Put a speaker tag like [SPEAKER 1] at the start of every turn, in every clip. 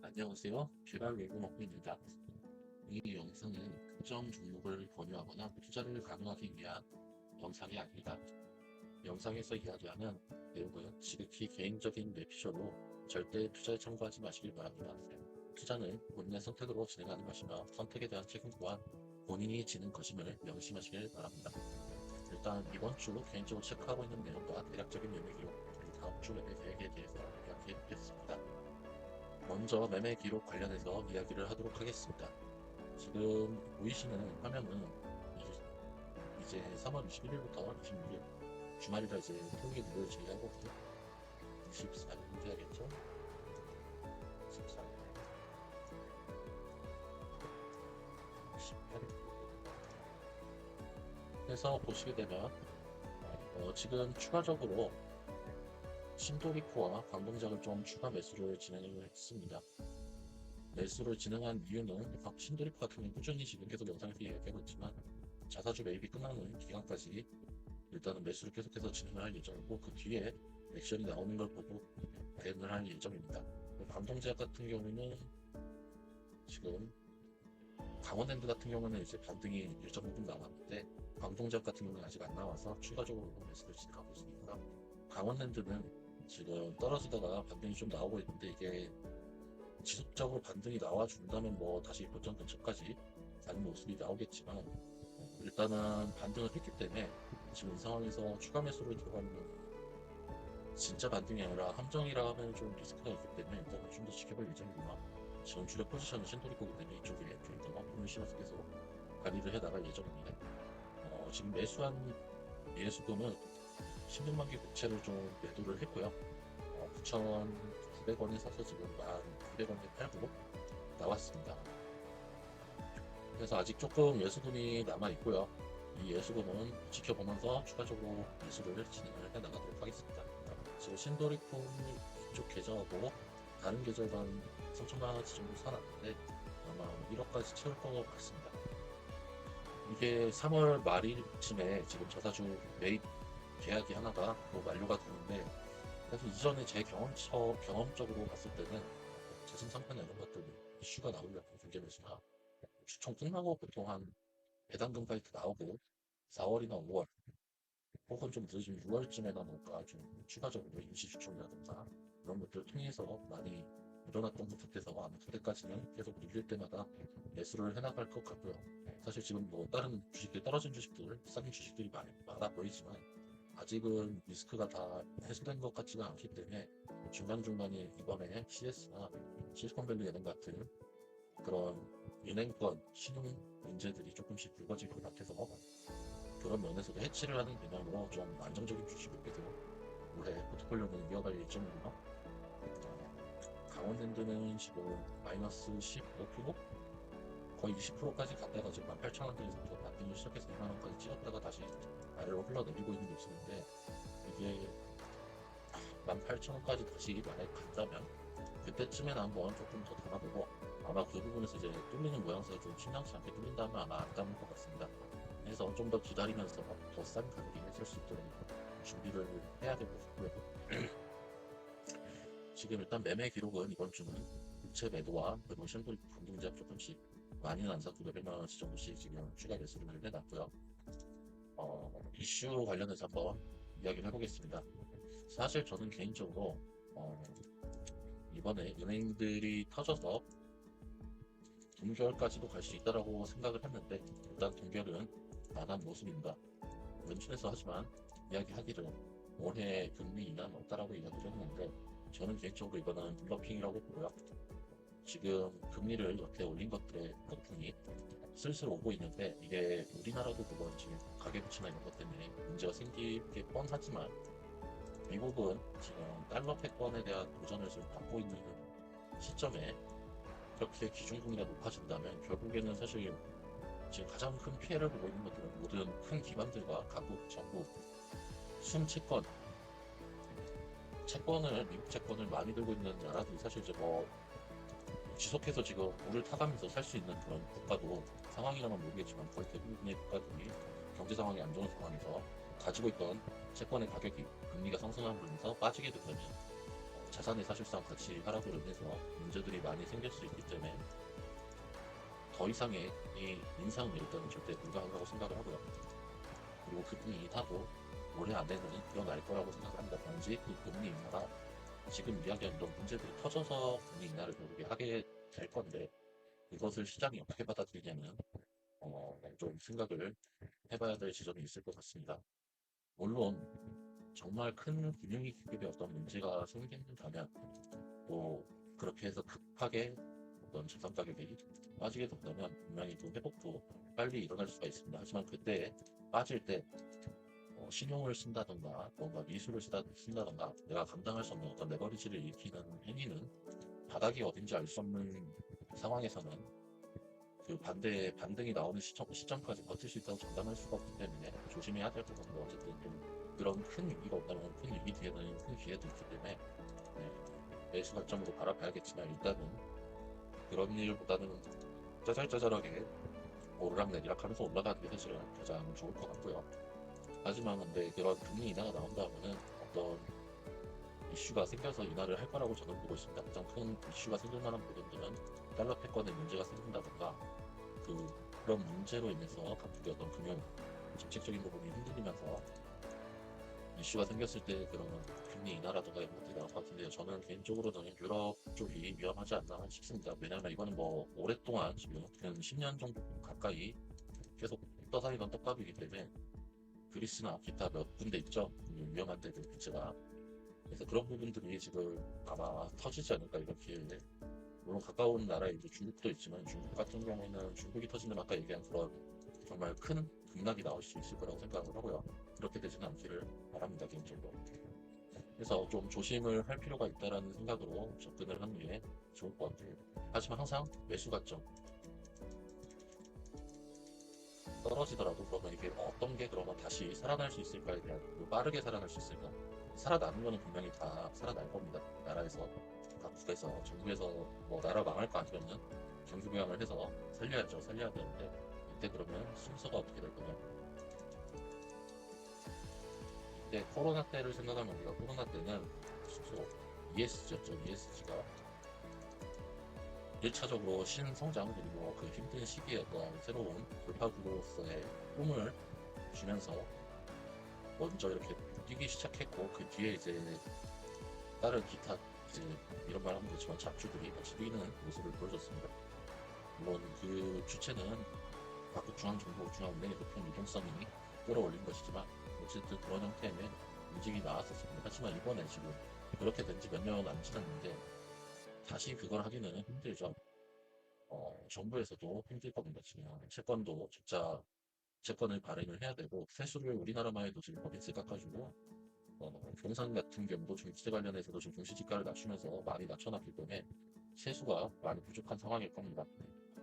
[SPEAKER 1] 안녕하세요. 개발 외국어입니다. 이 영상은 특정 종목을 권유하거나 투자를 강요하기 위한 영상이 아닙니다. 영상에서 이야기하는 내용은 지극히 개인적인 뇌피셜로 절대 투자에 참고하지 마시길 바랍니다. 투자는 본인의 선택으로 진행하는 것이며 선택에 대한 책임 또한 본인이 지는 것임을 명심하시길 바랍니다. 일단 이번 주 개인적으로 체크하고 있는 내용과 대략적인 매매 기록, 그리고 다음 주 매매 계획에 대해서 이야기해 보겠습니다. 먼저 매매 기록 관련해서 이야기를 하도록 하겠습니다. 지금 보이시는 화면은 이제 3월 21일부터 26일 주말이라 이제 토요일을 제외하고 24일 해야겠죠? 14일, 18일 해서 보시게 되면 지금 추가적으로 신도리코와 광동작을 좀 추가 매수를 진행을 했습니다. 매수를 진행한 이유는 신도리코 같은 경우는 꾸준히 지금 계속 영상에서 이야기하고 있지만 자사주 매입이 끝나는 기간까지 일단은 매수를 계속해서 진행을 할 예정이고 그 뒤에 액션이 나오는 걸 보고 대응을 할 예정입니다. 광동제약 같은 경우는 지금 강원랜드 같은 경우는 이제 반등이 일정 부분 나왔는데 광동제약 같은 경우는 아직 안 나와서 추가적으로 매수를 진행하고 있으니까 강원랜드는 지금 떨어지다가 반등이 좀 나오고 있는데 이게 지속적으로 반등이 나와준다면 뭐 다시 고점 근처까지 가는 모습이 나오겠지만 일단은 반등을 했기 때문에 지금 이 상황에서 추가 매수를 들어가는 진짜 반등이 아니라 함정이라 하면 좀 리스크가 있기 때문에 일단은 좀 더 지켜볼 예정이구나. 지금 주력 포지션은 신도리코기 때문에 이쪽에 좀 더 힘을 실어서 계속 관리를 해 나갈 예정입니다. 지금 매수한 예수금은 16만 개 국채를 좀 매도를 했고요. 9,900원에 사서 지금 1,900원에 팔고 나왔습니다. 그래서 아직 조금 예수금이 남아 있고요. 이 예수금은 지켜보면서 추가적으로 매수를 진행을 해 나가도록 하겠습니다. 지금 신도리품 이쪽 계좌하고 다른 계좌만 3천만 원어치 정도 사놨는데 아마 1억까지 채울 것 같습니다. 이게 3월 말일쯤에 지금 저사주 매입 계약이 하나가 또 만료가 되는데 그래서 이전에 제 경험적으로 봤을 때는 재생상판이나 이런 것들 이슈가 나오려면 중개매수나 추천 끝나고 보통 한 배당금 파이트 나오고 4월이나 5월 혹은 좀 늦은 6월쯤에나 뭔가 좀 추가적으로 임시주총이라든가 이런 것들을 통해서 많이 일어났던 것 같아서 아마 그때까지는 계속 밀릴 때마다 매수를 해나갈 것 같고요. 사실 지금 뭐 다른 주식들 떨어진 주식들 싸진 주식들이 많아 보이지만 아직은 리스크가 다 해소된 것 같지가 않기 때문에 중간중간에 이번에 CS나 실리콘밸리 예능 같은 그런 은행권 신용 문제들이 조금씩 불거질 것 같아서 그런 면에서도 해치를 하는 개념으로 좀 안정적인 주식을 계속 올해 포트폴리오는 이어갈 예정이고요. 강원랜드는 지금 마이너스 15%? 거의 20%까지 갔다가 지금 18,000원대에서 반등을 시작해서 2만원까지 찍었다가 다시 아래로 흘러내리고 있는 모습인데 이게 18,000원까지 다시 만약에 간다면 그때쯤에는 한번 조금 더 담아보고 아마 그 부분에서 이제 뚫리는 모양새가 좀 심상치 않게 뚫린다면 아마 안 담을 것 같습니다. 그래서 좀 더 기다리면서 더 싼 가격이 해줄 수 있도록 준비를 해야 될 것 같고요. 지금 일단 매매 기록은 이번 주는 국채 매도와 그리고 신도리 공동제약 조금씩 많이는 안 사고 몇백만 원씩 정도씩 지금 추가 매수를 해놨고요. 이슈 관련해서 한번 이야기를 해보겠습니다. 사실 저는 개인적으로 이번에 은행들이 터져서 동결까지도 갈 수 있다라고 생각을 했는데 일단 동결은 안 한 모습입니다. 연준에서 하지만 이야기하기를 올해 금리 인하는 없다라고 이야기를 했는데 저는 개인적으로 이거는 블러핑이라고 보고요. 지금 금리를 이렇게 올린 것들의 거품이 슬슬 오고 있는데 이게 우리나라도 그건 지금 가계부채나 이런 것 때문에 문제가 생기게 뻔하지만 미국은 지금 달러 패권에 대한 도전을 지금 받고 있는 시점에 그렇게 기준금리가 높아진다면 결국에는 사실 지금 가장 큰 피해를 보고 있는 것들은 모든 큰 기관들과 각국 정부 순채권 미국 채권을 많이 들고 있는 나라들이 사실 이제 뭐 지속해서 지금 물을 타가면서 살 수 있는 그런 국가도 상황이라면 모르겠지만 거의 대부분의 국가들이 경제 상황이 안 좋은 상황에서 가지고 있던 채권의 가격이 금리가 상승하면서 빠지게 된다면 자산이 사실상 같이 하락으로 인해서 문제들이 많이 생길 수 있기 때문에 더 이상의 이 인상은 일단은 절대 불가하다고 생각을 하고요. 그리고 금리 인하도 올해 안에는 일어날 거라고 생각합니다. 단지 이 금리 인하가 지금 이야기한 이런 문제들이 터져서 금리 인하를 결국에 하게 될 건데 이것을 시장이 어떻게 받아들이냐는 좀 생각을 해봐야 될 지점이 있을 것 같습니다. 물론 정말 큰 금융위기급의 어떤 문제가 생긴다면 또 그렇게 해서 급하게 어떤 자산 가격이 빠지게 된다면 분명히 또 회복도 빨리 일어날 수가 있습니다. 하지만 그때 빠질 때 신용을 쓴다던가 뭔가 미술을 쓴다던가 내가 감당할 수 없는 어떤 레버리지를 일으키는 행위는 바닥이 어딘지 알 수 없는 상황에서는 그 반등이 나오는 시점까지 버틸 수 있다고 장담할 수가 없기 때문에 조심해야 될 것 같고 어쨌든 좀 그런 큰 위기가 온다면 큰 위기 뒤에는 큰 기회도 있기 때문에 네, 매수 관점으로 바라봐야겠지만 일단은 그런 일보다는 짜잘짜잘하게 오르락내리락 하면서 올라가는 게 사실은 가장 좋을 것 같고요. 하지만 근데 그런 금리 인하가 나온다면은 어떤 이슈가 생겨서 인하를 할 거라고 저는 보고 있습니다. 가장 큰 이슈가 생길 만한 부분들은 달러 패권에 문제가 생긴다던가 그런 문제로 인해서 각국의 어떤 금융 정책적인 부분이 흔들리면서 이슈가 생겼을 때 그런 금리 인하라든가 이런 것들이 나올 것 같은데요. 저는 개인적으로는 유럽 쪽이 위험하지 않나 싶습니다. 왜냐하면 이거는 뭐 오랫동안 지금 한 10년 정도 가까이 계속 떠다니던 떡밥이기 때문에 그리스나 기타 몇 군데 있죠. 위험한 데들 문제가. 그래서 그런 부분들이 지금 아마 터지지 않을까 이렇게. 물론 가까운 나라에 이제 중국도 있지만 중국 같은 경우에는 중국이 터지면 아까 얘기한 그런 정말 큰 급락이 나올 수 있을 거라고 생각을 하고요. 그렇게 되지는 않기를 바랍니다, 개인적으로. 그래서 좀 조심을 할 필요가 있다라는 생각으로 접근을 하는 게 좋을 것 같아요. 하지만 항상 매수 관점 떨어지더라도 그러면 이게 어떤 게 그러면 다시 살아날 수 있을까에 대한 빠르게 살아날 수 있을까? 살아나는 거는 분명히 다 살아날 겁니다. 나라에서 각국에서 정부에서 뭐 나라 망할 거 아니면은 경기 부양을 해서 살려야죠. 살려야 되는데 이때 그러면 순서가 어떻게 될 거냐? 이때 코로나 때를 생각하면 우리가 코로나 때는 순서 ESG였죠. ESG가 1차적으로 신성장 그리고 그 힘든 시기에 어떤 새로운 돌파구로서의 꿈을 주면서 먼저 이렇게 뛰기 시작했고 그 뒤에 이제 다른 기타 이제 이런 말 하면 그렇지만 잡주들이 같이 뛰는 모습을 보여줬습니다. 물론 그 주체는 각국 중앙정부, 중앙은행의 높은 유동성이 끌어올린 것이지만 어쨌든 그런 형태의 움직임이 나왔었습니다. 하지만 이번에 지금 그렇게 된 지 몇 년 안 지났는데 다시 그걸 하기는 힘들죠. 정부에서도 힘들 겁니다. 지금 채권도 적자 채권을 발행을 해야 되고 세수를 우리나라만 해도 지금 법인세 깎아주고 부동산 같은 경우도 중국세 관련해서도 지금 공시지가를 낮추면서 많이 낮춰놨기 때문에 세수가 많이 부족한 상황일 겁니다.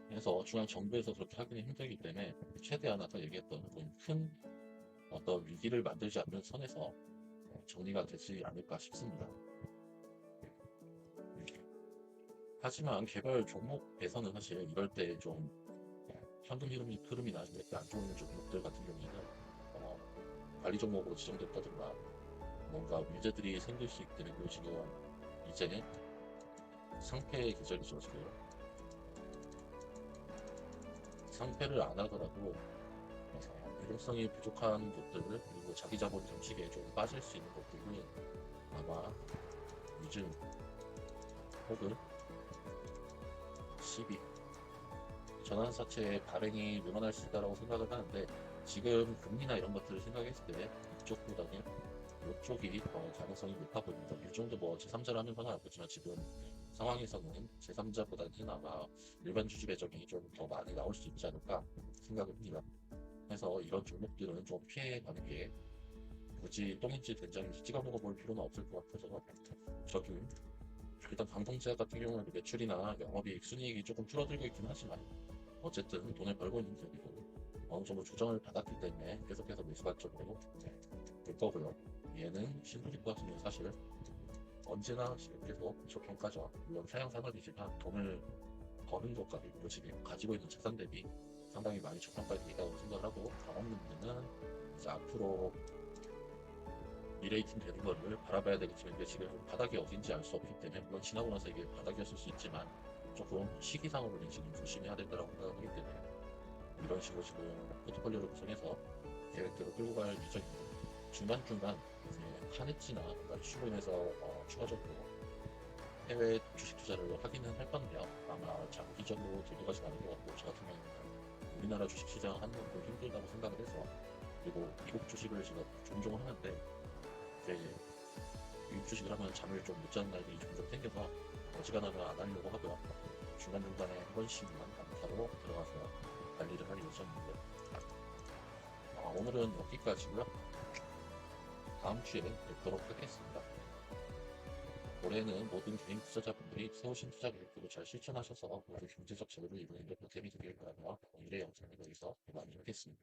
[SPEAKER 1] 그래서 중앙 정부에서 그렇게 하기는 힘들기 때문에 최대한 아까 얘기했던 큰 어떤 위기를 만들지 않는 선에서 정리가 되지 않을까 싶습니다. 하지만 개발 종목에서는 사실 이럴 때 좀 현금 흐름이나 이렇게 안 좋은 종목들 같은 경우에는 관리 종목으로 지정됐다든가 뭔가 문제들이 생길 수 있게 되고 지금 이제 상패 계절이죠. 지금 상패를 안 하더라도 유동성이 부족한 것들 그리고 자기 자본 정책에 좀 빠질 수 있는 것들이 아마 요즘 혹은 12 전환사채의 발행이 늘어날 수 있다고 생각을 하는데 지금 금리나 이런 것들을 생각했을 때 이쪽보다는 이쪽이 가능성이 높아 보입니다. 이 정도 뭐 제3자를 하는 건 알겠지만 지금 상황에서는 제3자보다는 아마 일반 주주 배정이 좀 더 많이 나올 수 있지 않을까 생각을 합니다. 그래서 이런 종목들은 좀 피해가는 게 굳이 똥인지 된장인지 찍어 먹어볼 필요는 없을 것 같아서 저기 일단 방통제약 같은 경우는 매출이나 영업이익, 순이익이 조금 줄어들고 있긴 하지만 어쨌든 돈을 벌고 있는 기업이고 어느 정도 조정을 받았기 때문에 계속해서 매수 관점으로 볼 거고요. 얘는 신도시 같은 경우는 사실 언제나 계속 저평가죠. 물론 사양 산업이지만 돈을 버는 것과 그리고 지금 가지고 있는 자산 대비 상당히 많이 저평가되어 있다고 생각을 하고 강원랜드는 이제 앞으로 리레이팅 되는 거를 바라봐야 되겠지만 이게 지금 바닥이 어딘지 알 수 없기 때문에 물론 지나고 나서 이게 바닥이었을 수 있지만 조금 시기상으로는 지금 조심해야 된다고 생각하기 때문에 이런 식으로 지금 포트폴리오를 구성해서 계획대로 끌고 갈 예정입니다. 중간중간 이제 카네치나 이슈로 인해서 추가적으로 해외 주식 투자를 하기는 할 건데요. 아마 장기적으로 들고 가진 않을 것 같고 저 같은 경우는 우리나라 주식 시장 하는 것도 힘들다고 생각을 해서 그리고 미국 주식을 제가 종종 하는데 이제 미국 주식을 하면 잠을 좀 못 자는 날이 종종 생겨서 어지간하면 안 하려고 하고요. 중간중간에 한 번씩만 단타로 들어가서 관리를 할 예정인데 오늘은 여기까지고요. 다음 주에 뵙도록 하겠습니다. 올해는 모든 개인 투자자분들이 세우신 투자 계획대로 잘 실천하셔서 모두 경제적 자유를 이루는 데 보탬이 되길 바라며 오늘의 영상을 여기서 마무리하겠습니다.